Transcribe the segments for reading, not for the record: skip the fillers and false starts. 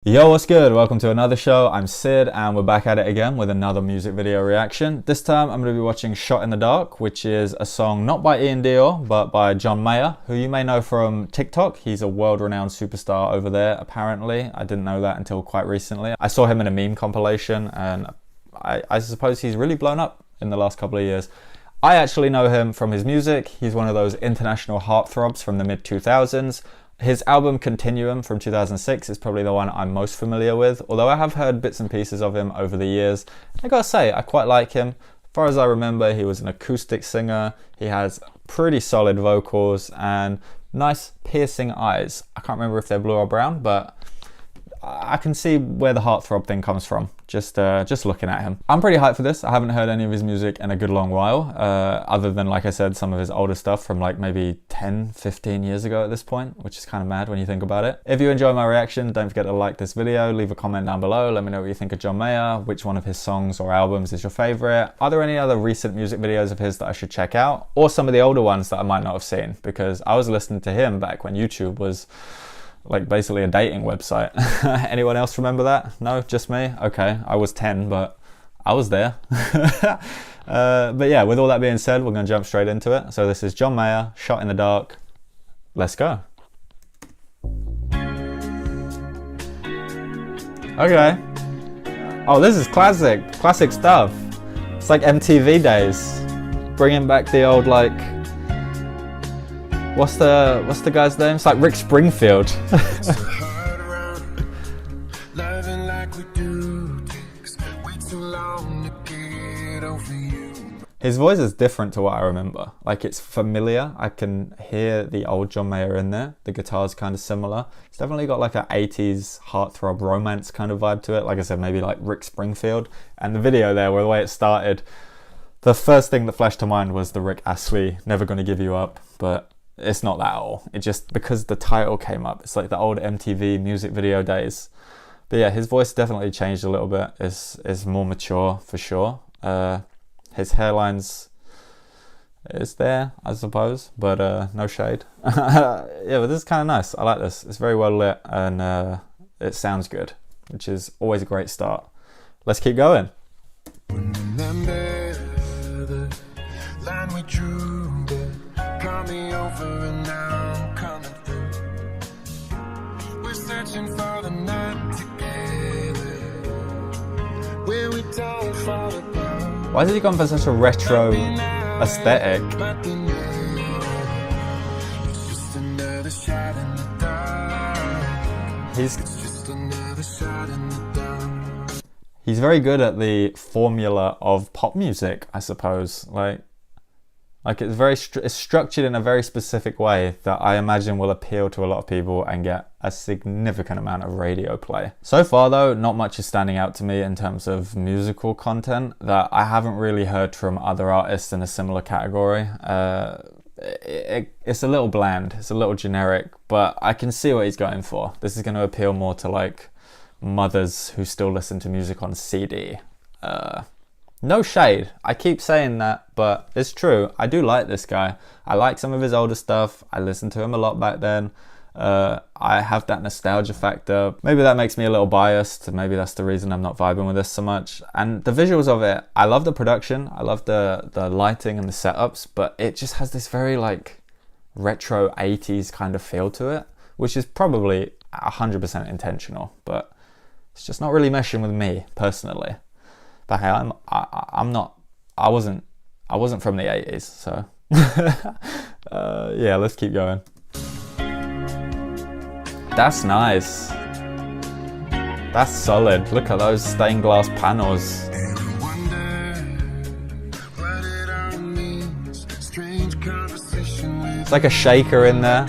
Yo, what's good? Welcome to another show. I'm Sid and we're back at it again with another music video reaction. This time I'm going to be watching Shot in the Dark, which is a song not by Ian Dior but by John Mayer, who you may know from TikTok. He's a world-renowned superstar over there apparently. I didn't know that until quite recently. I saw him in a meme compilation and I suppose he's really blown up in the last couple of years. I actually know him from his music. He's one of those international heartthrobs from the mid-2000s. His album Continuum from 2006 is probably the one I'm most familiar with, although I have heard bits and pieces of him over the years. I gotta say, I quite like him. As far as I remember, he was an acoustic singer. He has pretty solid vocals and nice piercing eyes. I can't remember if they're blue or brown, but I can see where the heartthrob thing comes from, just looking at him. I'm pretty hyped for this. I haven't heard any of his music in a good long while, other than, like I said, some of his older stuff from like maybe 10, 15 years ago at this point, which is kind of mad when you think about it. If you enjoy my reaction, don't forget to like this video, leave a comment down below, let me know what you think of John Mayer, which one of his songs or albums is your favorite. Are there any other recent music videos of his that I should check out? Or some of the older ones that I might not have seen, because I was listening to him back when YouTube was like basically a dating website. Anyone else remember that? No, just me? Okay, I was 10, but I was there. But yeah, with all that being said, we're gonna jump straight into it. So this is John Mayer, Shot in the Dark. Let's go. Okay. Oh, this is classic stuff. It's like MTV days. Bringing back the old, like, what's the guy's name? It's like Rick Springfield. His voice is different to what I remember. Like, it's familiar. I can hear the old John Mayer in there. The guitar's kind of similar. It's definitely got like an 80s heartthrob romance kind of vibe to it. Like I said, maybe like Rick Springfield. And the video there, where the way it started, the first thing that flashed to mind was the Rick Astley Never Gonna Give You Up, but it's not that at all. It just, because the title came up, it's like the old MTV music video days. But yeah, his voice definitely changed a little bit. It's more mature for sure. His hairline's is there, I suppose, but no shade. Yeah, but this is kind of nice. I like this. It's very well lit and it sounds good, which is always a great start. Let's keep going. Me over and now I'm coming through. We're searching for the night together, where we don't fall apart. Why has he gone for such a retro aesthetic? It's just another shot in the dark. He's very good at the formula of pop music, I suppose. Like it's structured in a very specific way that I imagine will appeal to a lot of people and get a significant amount of radio play. So far though, not much is standing out to me in terms of musical content that I haven't really heard from other artists in a similar category. It's a little bland, it's a little generic, but I can see what he's going for. This is going to appeal more to like mothers who still listen to music on CD. No shade, I keep saying that, but it's true. I do like this guy. I like some of his older stuff. I listened to him a lot back then. I have that nostalgia factor. Maybe that makes me a little biased. Maybe that's the reason I'm not vibing with this so much. And the visuals of it, I love the production. I love the lighting and the setups, but it just has this very like retro 80s kind of feel to it, which is probably 100% intentional, but it's just not really meshing with me personally. But hey, I wasn't from the 80s, so yeah, let's keep going. That's nice. That's solid. Look at those stained glass panels. It's like a shaker in there.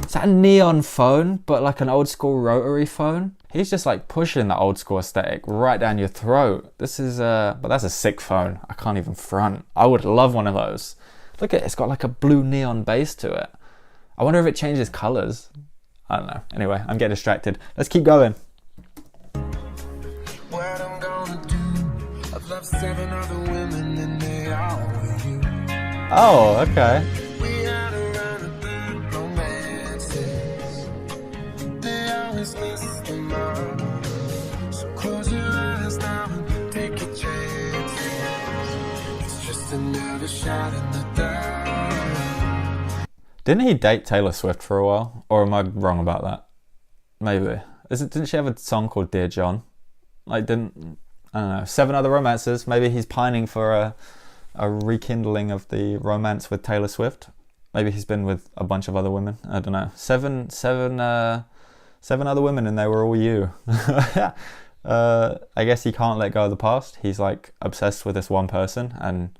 Is that a neon phone, but like an old school rotary phone? He's just like pushing the old school aesthetic right down your throat. This is, but that's a sick phone. I can't even front. I would love one of those. Look at it, it's got like a blue neon base to it. I wonder if it changes colors. I don't know. Anyway, I'm getting distracted. Let's keep going. What I'm gonna do, I've loved 7 other women and they all were you. Oh, okay. We had a run of bad romances. They always just a mind. So close your eyes now and take a chance. It's just another shot in the dark. Didn't he date Taylor Swift for a while? Or am I wrong about that? Maybe. Didn't she have a song called Dear John? I don't know, 7 Other Romances. Maybe he's pining for a rekindling of the romance with Taylor Swift. Maybe he's been with a bunch of other women. I don't know. Seven other women, and they were all you. I guess he can't let go of the past. He's like obsessed with this one person, and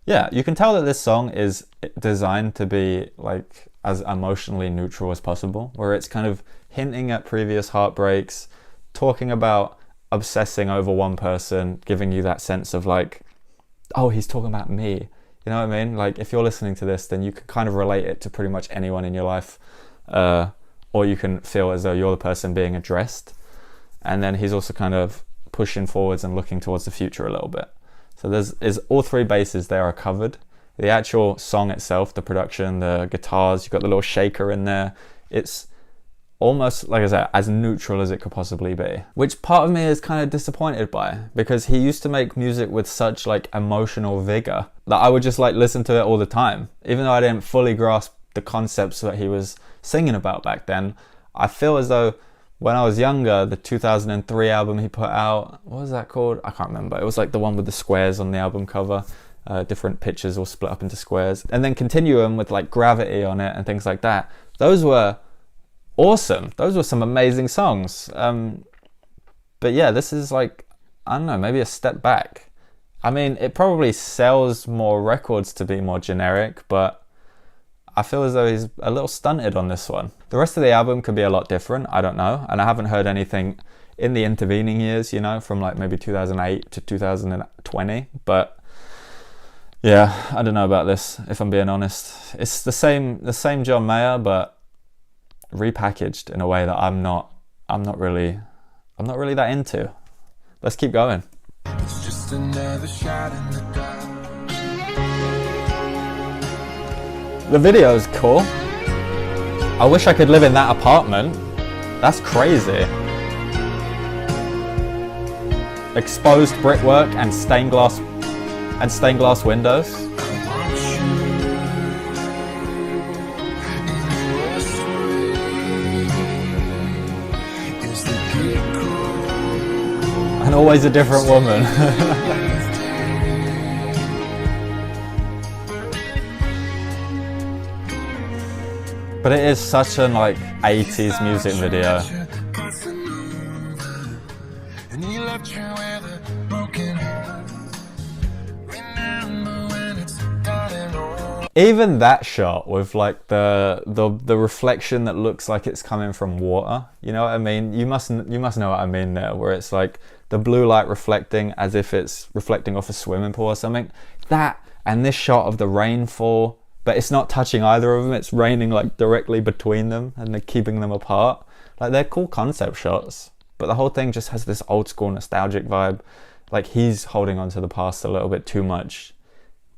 yeah, you can tell that this song is designed to be like as emotionally neutral as possible, where it's kind of hinting at previous heartbreaks, talking about obsessing over one person, giving you that sense of like, oh, he's talking about me. You know what I mean? Like, if you're listening to this, then you can kind of relate it to pretty much anyone in your life, or you can feel as though you're the person being addressed. And then he's also kind of pushing forwards and looking towards the future a little bit. So there's all 3 bases there are covered. The actual song itself, the production, the guitars, you've got the little shaker in there. It's almost, like I said, as neutral as it could possibly be, which part of me is kind of disappointed by, because he used to make music with such like emotional vigor that I would just like listen to it all the time. Even though I didn't fully grasp the concepts that he was singing about back then, I feel as though when I was younger, the 2003 album he put out, what was that called? I can't remember. It was like the one with the squares on the album cover, different pictures all split up into squares, and then Continuum with like Gravity on it and things like that. Those were awesome. Those were some amazing songs. But yeah, this is like, I don't know, maybe a step back. I mean, it probably sells more records to be more generic, but I feel as though he's a little stunted on this one. The rest of the album could be a lot different, I don't know. And I haven't heard anything in the intervening years, you know, from like maybe 2008 to 2020. But yeah, I don't know about this, if I'm being honest. It's the same John Mayer, but repackaged in a way that I'm not really that into. Let's keep going. It's just another shot in the dark. The video's cool. I wish I could live in that apartment. That's crazy. Exposed brickwork and stained glass windows. And always a different woman. But it is such a like 80s music video. Even that shot with like the reflection that looks like it's coming from water, you know what I mean? You must know what I mean there, where it's like the blue light reflecting as if it's reflecting off a swimming pool or something. That, and this shot of the rainfall, but it's not touching either of them, it's raining like directly between them and they're keeping them apart. Like, they're cool concept shots, but the whole thing just has this old school nostalgic vibe. Like, he's holding on to the past a little bit too much.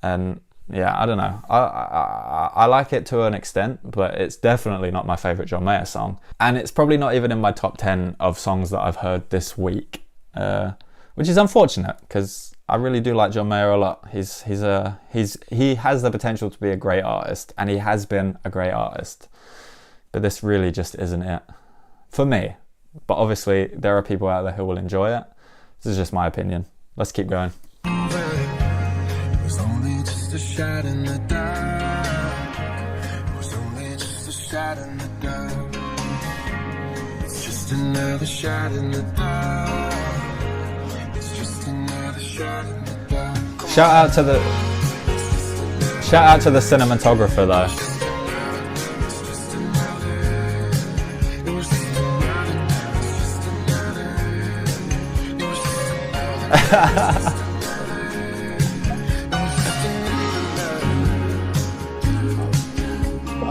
And yeah, I don't know. I like it to an extent, but it's definitely not my favorite John Mayer song. And it's probably not even in my top 10 of songs that I've heard this week, which is unfortunate because I really do like John Mayer a lot. He has the potential to be a great artist, and he has been a great artist. But this really just isn't it for me. But obviously there are people out there who will enjoy it. This is just my opinion. Let's keep going. A shot in the dark. It was only just a shot in the dark. It's just another shot in the dark. It's just another shot in the dark. Shout out to the cinematographer though.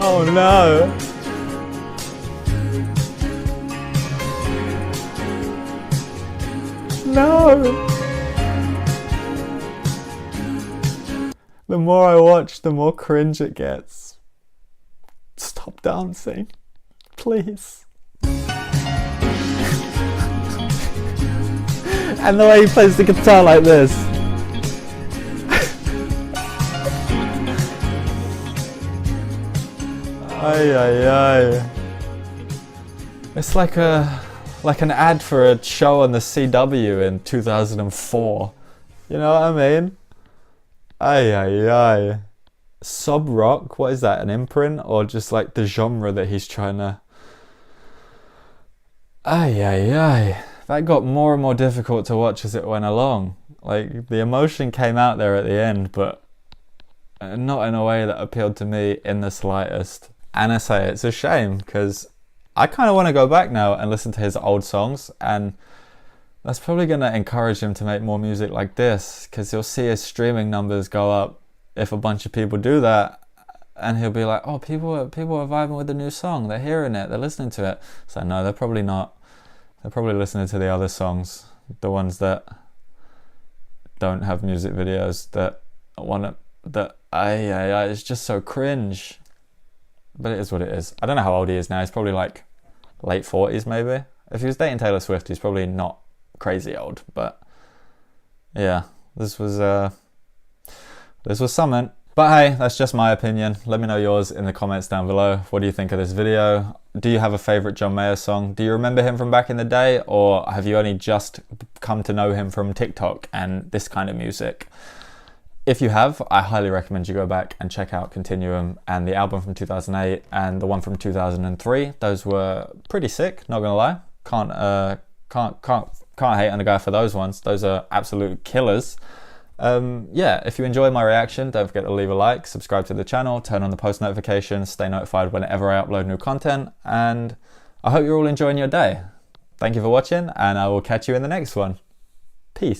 Oh no! No! The more I watch, the more cringe it gets. Stop dancing, please. And the way he plays the guitar like this. Ay, ay, ay. It's like an ad for a show on the CW in 2004. You know what I mean? Ay, ay, ay. Sub rock, what is that, an imprint? Or just like the genre that he's trying to... Ay, ay, ay. That got more and more difficult to watch as it went along. Like, the emotion came out there at the end, but not in a way that appealed to me in the slightest. And I say it's a shame, because I kind of want to go back now and listen to his old songs, and that's probably going to encourage him to make more music like this, because you'll see his streaming numbers go up if a bunch of people do that, and he'll be like, oh, people are vibing with the new song, they're hearing it, they're listening to it. So no, they're probably not. They're probably listening to the other songs, the ones that don't have music videos, that it's just so cringe. But it is what it is. I don't know how old he is now. He's probably like late 40s maybe. If he was dating Taylor Swift, he's probably not crazy old. But yeah, this was something. But hey, that's just my opinion. Let me know yours in the comments down below. What do you think of this video? Do you have a favorite John Mayer song? Do you remember him from back in the day? Or have you only just come to know him from TikTok and this kind of music? If you have, I highly recommend you go back and check out Continuum and the album from 2008 and the one from 2003. Those were pretty sick, not gonna lie. Can't hate on the guy for those ones. Those are absolute killers. Yeah, if you enjoy my reaction, don't forget to leave a like, subscribe to the channel, turn on the post notifications, stay notified whenever I upload new content, and I hope you're all enjoying your day. Thank you for watching, and I will catch you in the next one. Peace.